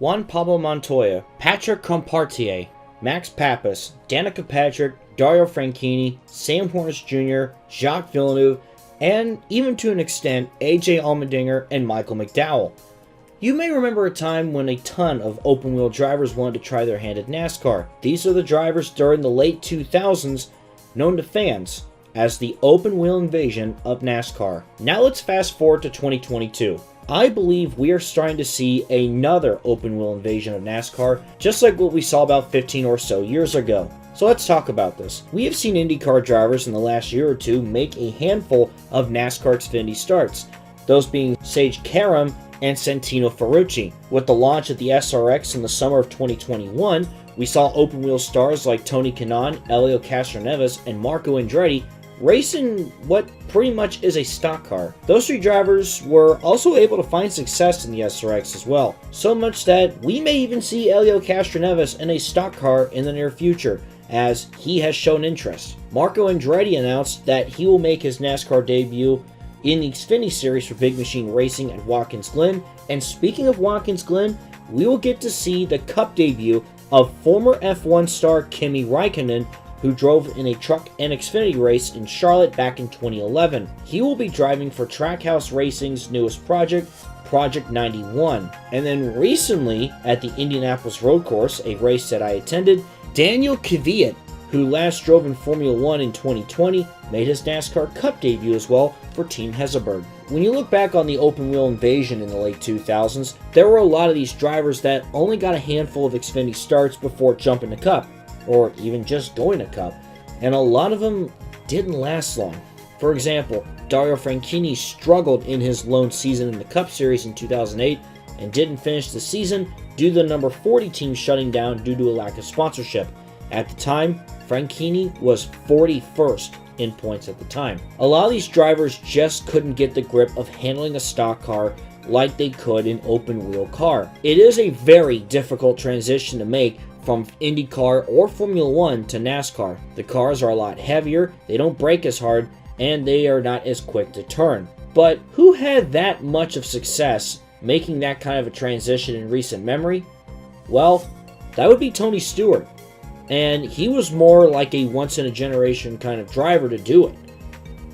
Juan Pablo Montoya, Patrick Compartier, Max Pappas, Danica Patrick, Dario Franchitti, Sam Hornish Jr., Jacques Villeneuve, and even to an extent, AJ Allmendinger and Michael McDowell. You may remember a time when a ton of open-wheel drivers wanted to try their hand at NASCAR. These are the drivers during the late 2000s known to fans as the open-wheel invasion of NASCAR. Now let's fast forward to 2022. I believe we are starting to see another open-wheel invasion of NASCAR, just like what we saw about 15 or so years ago. So let's talk about this. We have seen IndyCar drivers in the last year or two make a handful of NASCAR Xfinity starts, those being Sage Karam and Santino Ferrucci. With the launch of the SRX in the summer of 2021, we saw open-wheel stars like Tony Kanaan, Elio Castroneves, and Marco Andretti racing what pretty much is a stock car. Those three drivers were also able to find success in the SRX as well, so much that we may even see Elio Castroneves in a stock car in the near future, as he has shown interest. Marco Andretti announced that he will make his NASCAR debut in the Xfinity Series for Big Machine Racing at Watkins Glen, and speaking of Watkins Glen, we will get to see the Cup debut of former F1 star Kimi Räikkönen, who drove in a truck and Xfinity race in Charlotte back in 2011. He will be driving for Trackhouse Racing's newest project, Project 91. And then recently, at the Indianapolis Road Course, a race that I attended, Daniel Kvyat, who last drove in Formula 1 in 2020, made his NASCAR Cup debut as well for Team Heseberg. When you look back on the open-wheel invasion in the late 2000s, there were a lot of these drivers that only got a handful of Xfinity starts before jumping to Cup, or even just going to Cup, and a lot of them didn't last long. For example, Dario Franchitti struggled in his lone season in the Cup Series in 2008 and didn't finish the season due to the number 40 team shutting down due to a lack of sponsorship. At the time, Franchitti was 41st in points at the time. A lot of these drivers just couldn't get the grip of handling a stock car like they could an open-wheel car. It is a very difficult transition to make from IndyCar or Formula 1 to NASCAR. The cars are a lot heavier, they don't brake as hard, and they are not as quick to turn. But who had that much of success making that kind of a transition in recent memory? Well, that would be Tony Stewart. And he was more like a once-in-a-generation kind of driver to do it.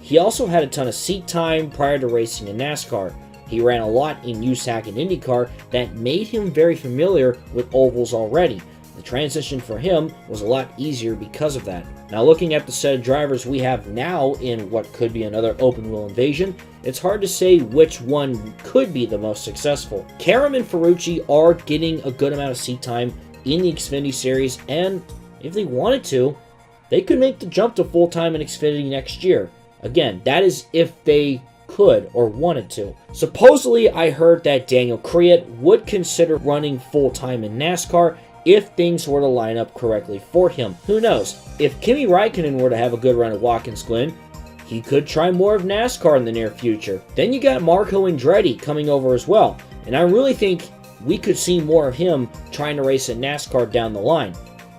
He also had a ton of seat time prior to racing in NASCAR. He ran a lot in USAC and IndyCar that made him very familiar with ovals already. The transition for him was a lot easier because of that. Now, looking at the set of drivers we have now in what could be another open-wheel invasion, it's hard to say which one could be the most successful. Karam and Ferrucci are getting a good amount of seat time in the Xfinity Series, and if they wanted to, they could make the jump to full-time in Xfinity next year. Again, that is if they could or wanted to. Supposedly, I heard that Daniel Kvyat would consider running full-time in NASCAR if things were to line up correctly for him. Who knows? If Kimi Räikkönen were to have a good run at Watkins Glen, he could try more of NASCAR in the near future. Then you got Marco Andretti coming over as well, and I really think we could see more of him trying to race at NASCAR down the line.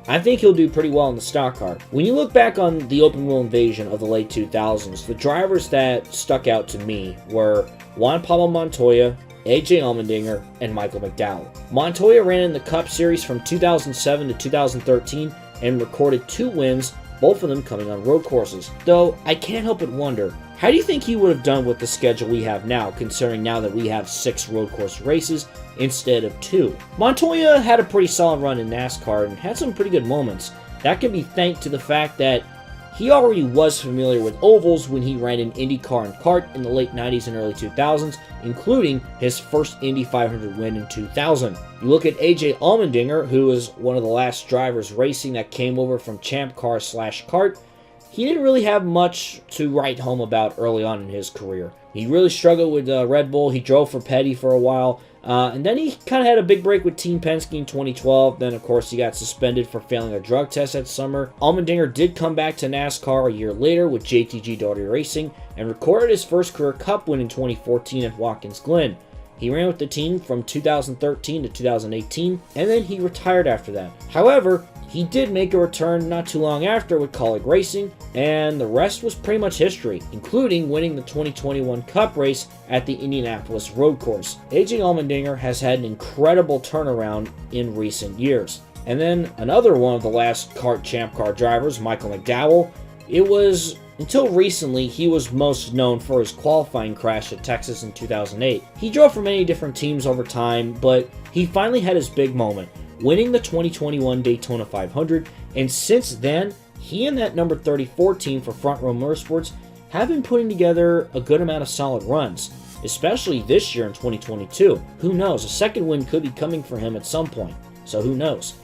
I think he'll do pretty well in the stock car. When you look back on the open-wheel invasion of the late 2000s, the drivers that stuck out to me were Juan Pablo Montoya, AJ Allmendinger, and Michael McDowell. Montoya ran in the Cup Series from 2007 to 2013 and recorded 2 wins, both of them coming on road courses. Though, I can't help but wonder, how do you think he would have done with the schedule we have now, considering now that we have 6 road course races instead of 2? Montoya had a pretty solid run in NASCAR and had some pretty good moments. That can be thanked to the fact that he already was familiar with ovals when he ran in IndyCar and kart in the late 90s and early 2000s, including his first Indy 500 win in 2000. You look at AJ Allmendinger, who was one of the last drivers racing that came over from Champ Car / kart. He didn't really have much to write home about early on in his career. He really struggled with Red Bull. He drove for Petty for a while. And then he kind of had a big break with Team Penske in 2012. Then, of course, he got suspended for failing a drug test that summer. Allmendinger did come back to NASCAR a year later with JTG Daugherty Racing and recorded his first career Cup win in 2014 at Watkins Glen. He ran with the team from 2013 to 2018, and then he retired after that. However, he did make a return not too long after with Kaulig Racing, and the rest was pretty much history, including winning the 2021 Cup race at the Indianapolis Road Course. AJ Allmendinger has had an incredible turnaround in recent years. And then another one of the last kart champ car drivers, Michael McDowell. It was until recently he was most known for his qualifying crash at Texas in 2008. He drove for many different teams over time, but he finally had his big moment, winning the 2021 Daytona 500, and since then, he and that number 34 team for Front Row Motorsports have been putting together a good amount of solid runs, especially this year in 2022. Who knows, a second win could be coming for him at some point, so who knows.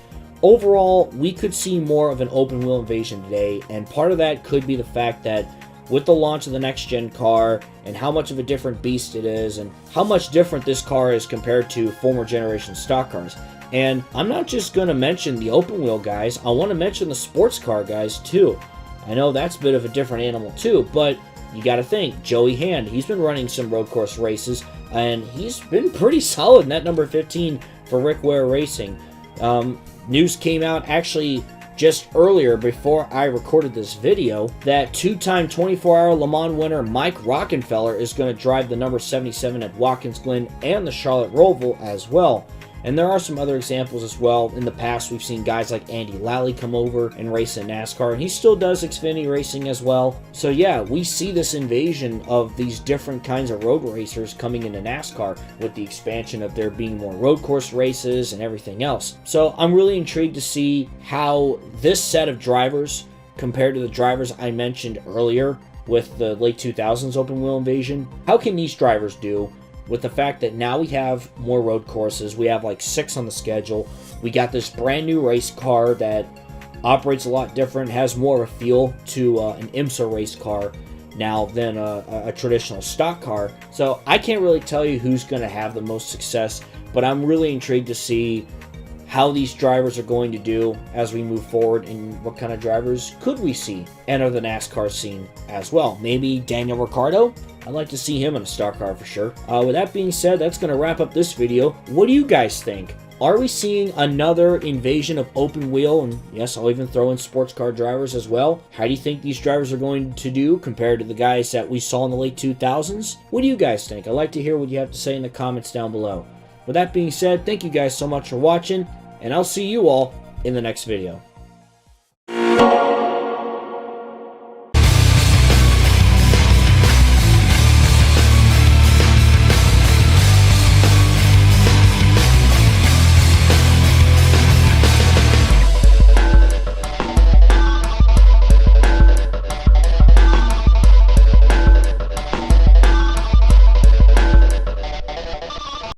Overall, we could see more of an open wheel invasion today, and part of that could be the fact that with the launch of the next-gen car and how much of a different beast it is and how much different this car is compared to former generation stock cars. And I'm not just going to mention the open wheel guys, I want to mention the sports car guys too. I know that's a bit of a different animal too, but you got to think, Joey Hand, he's been running some road course races, and he's been pretty solid in that number 15 for Rick Ware Racing. News came out actually just earlier before I recorded this video that two-time 24-hour Le Mans winner Mike Rockenfeller is going to drive the number 77 at Watkins Glen and the Charlotte Roval as well. And there are some other examples as well. In the past, we've seen guys like Andy Lally come over and race in NASCAR, and he still does Xfinity racing as well. So yeah, we see this invasion of these different kinds of road racers coming into NASCAR with the expansion of there being more road course races and everything else. So I'm really intrigued to see how this set of drivers, compared to the drivers I mentioned earlier with the late 2000s open wheel invasion, how can these drivers do with the fact that now we have more road courses. We have like 6 on the schedule. We got this brand new race car that operates a lot different, has more of a feel to an IMSA race car now than a traditional stock car. So I can't really tell you who's going to have the most success, but I'm really intrigued to see how these drivers are going to do as we move forward, and what kind of drivers could we see enter the NASCAR scene as well. Maybe Daniel Ricciardo? I'd like to see him in a stock car for sure. With that being said, that's going to wrap up this video. What do you guys think? Are we seeing another invasion of open wheel? And yes, I'll even throw in sports car drivers as well. How do you think these drivers are going to do compared to the guys that we saw in the late 2000s? What do you guys think? I'd like to hear what you have to say in the comments down below. With that being said, thank you guys so much for watching, and I'll see you all in the next video.